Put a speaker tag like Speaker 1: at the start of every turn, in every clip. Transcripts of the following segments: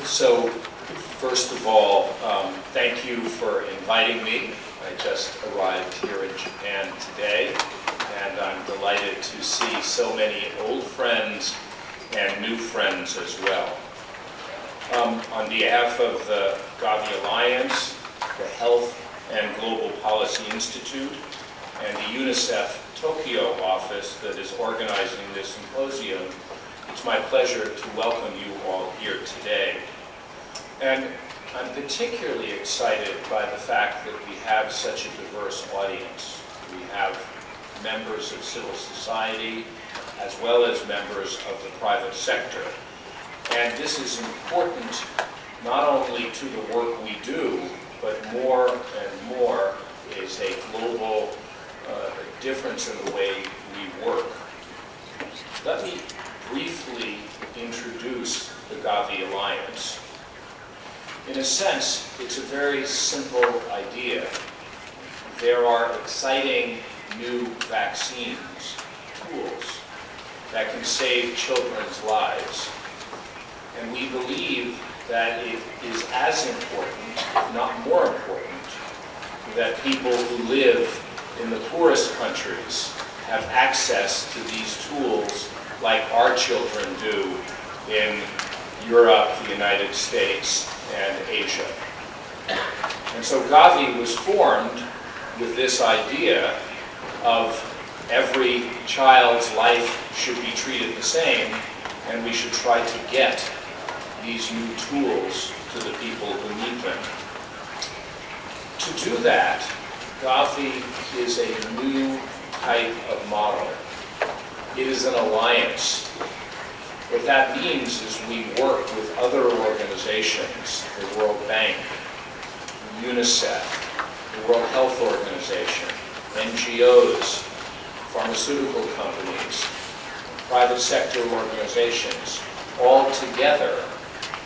Speaker 1: So, first of all, thank you for inviting me. I just arrived here in Japan today, and I'm delighted to see so many old friends and new friends as well. On behalf of the GAVI Alliance, the Health and Global Policy Institute, and the UNICEF Tokyo office that is organizing this symposium, it's my pleasure to welcome you all here today. And I'm particularly excited by the fact that we have such a diverse audience. We have members of civil society as well as members of the private sector. And this is important not only to the work we do, but more and more is a global difference in the way we work. Let me briefly introduce the GAVI Alliance. In a sense, it's a very simple idea. There are exciting new vaccines, tools, that can save children's lives. And we believe that it is as important, if not more important, that people who live in the poorest countries have access to these tools like our children do in Europe, the United States, and Asia. And so GAVI was formed with this idea of every child's life should be treated the same, and we should try to get these new tools to the people who need them. To do that, GAVI is a new type of model. It is an alliance. What that means is we work with other organizations, the World Bank, UNICEF, the World Health Organization, NGOs, pharmaceutical companies, private sector organizations, all together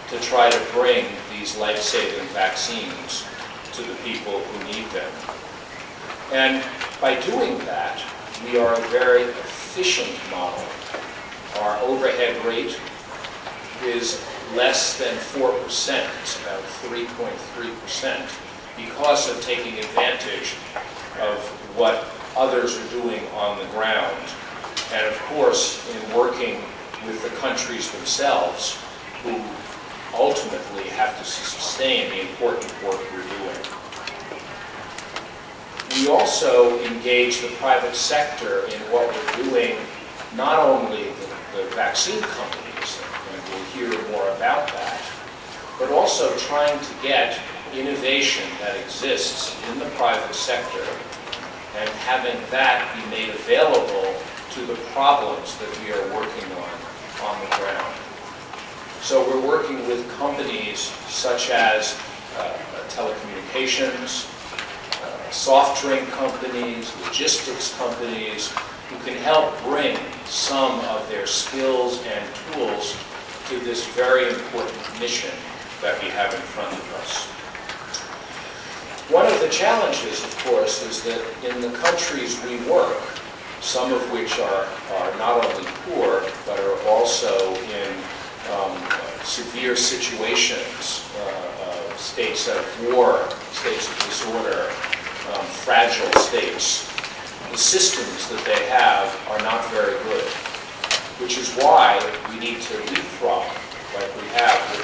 Speaker 1: to try to bring these life-saving vaccines to the people who need them. And by doing that, we are a very efficient model. Our overhead rate is less than 4%, it's about 3.3%, because of taking advantage of what others are doing on the ground. And of course, in working with the countries themselves, who ultimately have to sustain the important work we're doing. We also engage the private sector in what we're doing, not only the vaccine companies, and we'll hear more about that, but also trying to get innovation that exists in the private sector and having that be made available to the problems that we are working on the ground. So we're working with companies such as telecommunications, soft drink companies, logistics companies, who can help bring some of their skills and tools to this very important mission that we have in front of us. One of the challenges, of course, is that in the countries we work, some of which are not only poor, but are also in severe situations, states of war, states of disorder, fragile states, the systems that they have are not very good, which is why we need to leapfrog, like we have with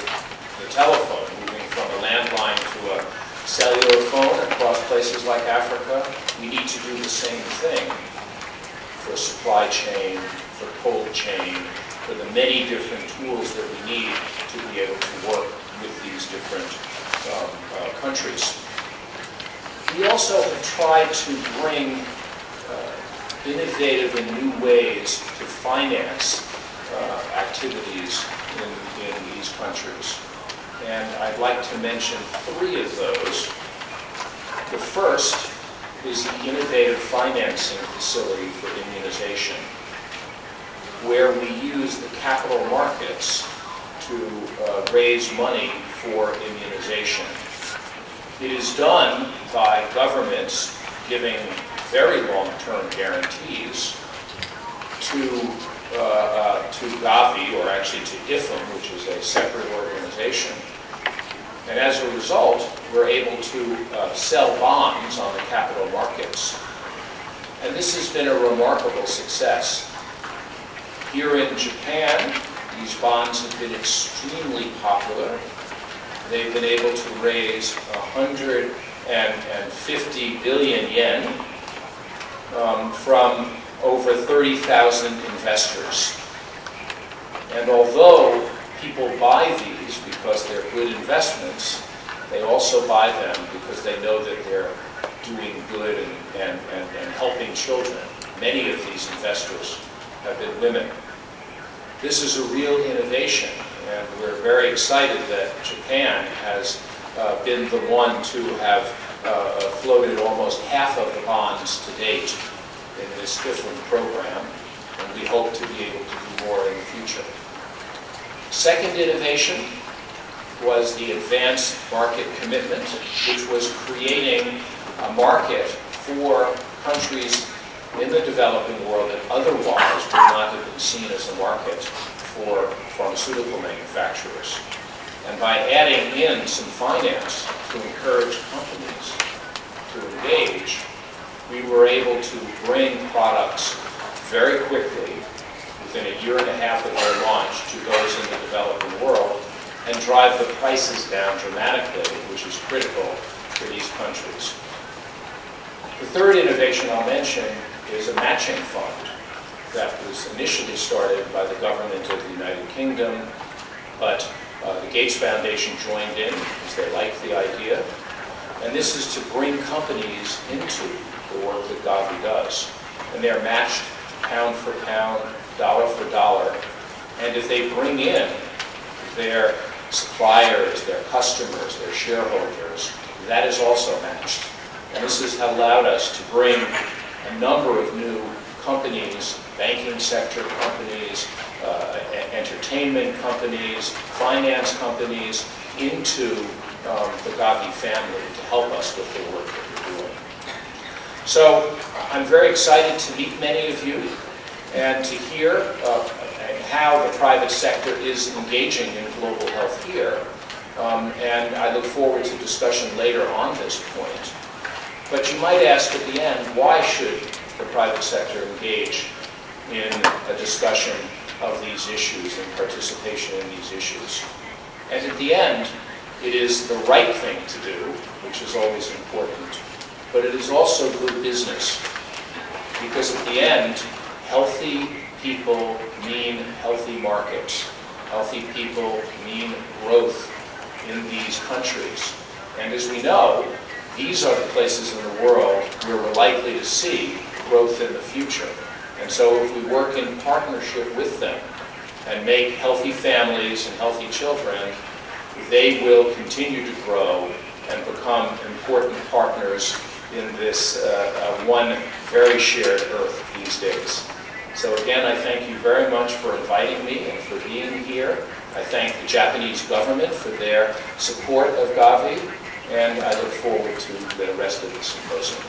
Speaker 1: the telephone, moving from a landline to a cellular phone across places like Africa. We need to do the same thing for supply chain, for cold chain, for the many different tools that we need to be able to work with these different countries. We also have tried to bring innovative and new ways to finance activities in these countries. And I'd like to mention three of those. The first is the innovative financing facility for immunization, where we use the capital markets to raise money for immunization. It is done by governments giving very long-term guarantees to to GAVI, or actually to IFM, which is a separate organization. And as a result, we're able to sell bonds on the capital markets. And this has been a remarkable success. Here in Japan, these bonds have been extremely popular. They've been able to raise 150 billion yen from over 30,000 investors. And although people buy these because they're good investments, they also buy them because they know that they're doing good and helping children. Many of these investors have been women. This is a real innovation, and we're very excited that Japan has been the one to have floated almost half of the bonds to date in this IFM program, and we hope to be able to do more in the future. Second innovation was the advanced market commitment, which was creating a market for countries in the developing world that otherwise would not have been seen as a market for pharmaceutical manufacturers. And by adding in some finance to encourage companies to engage, we were able to bring products very quickly, within a year and a half of their launch, to those in the developing world, and drive the prices down dramatically, which is critical for these countries. The third innovation I'll mention is a matching fund that was initially started by the government of the United Kingdom, but the Gates Foundation joined in because they liked the idea. And this is to bring companies into the work that GAVI does. And they're matched pound for pound, dollar for dollar. And if they bring in their suppliers, their customers, their shareholders, that is also matched. And this has allowed us to bring a number of new companies, banking sector companies, entertainment companies, finance companies, into the GAVI family to help us with the work that we're doing. So I'm very excited to meet many of you and to hear how the private sector is engaging in global health here. And I look forward to discussion later on this point. But you might ask at the end, why should the private sector engage in a discussion of these issues and participation in these issues? And at the end, it is the right thing to do, which is always important, but it is also good business. Because at the end, healthy people mean healthy markets. Healthy people mean growth in these countries. And as we know, these are the places in the world where we're likely to see growth in the future. And so if we work in partnership with them and make healthy families and healthy children, they will continue to grow and become important partners in this one very shared earth these days. So again, I thank you very much for inviting me and for being here. I thank the Japanese government for their support of GAVI, and I look forward to the rest of the symposium.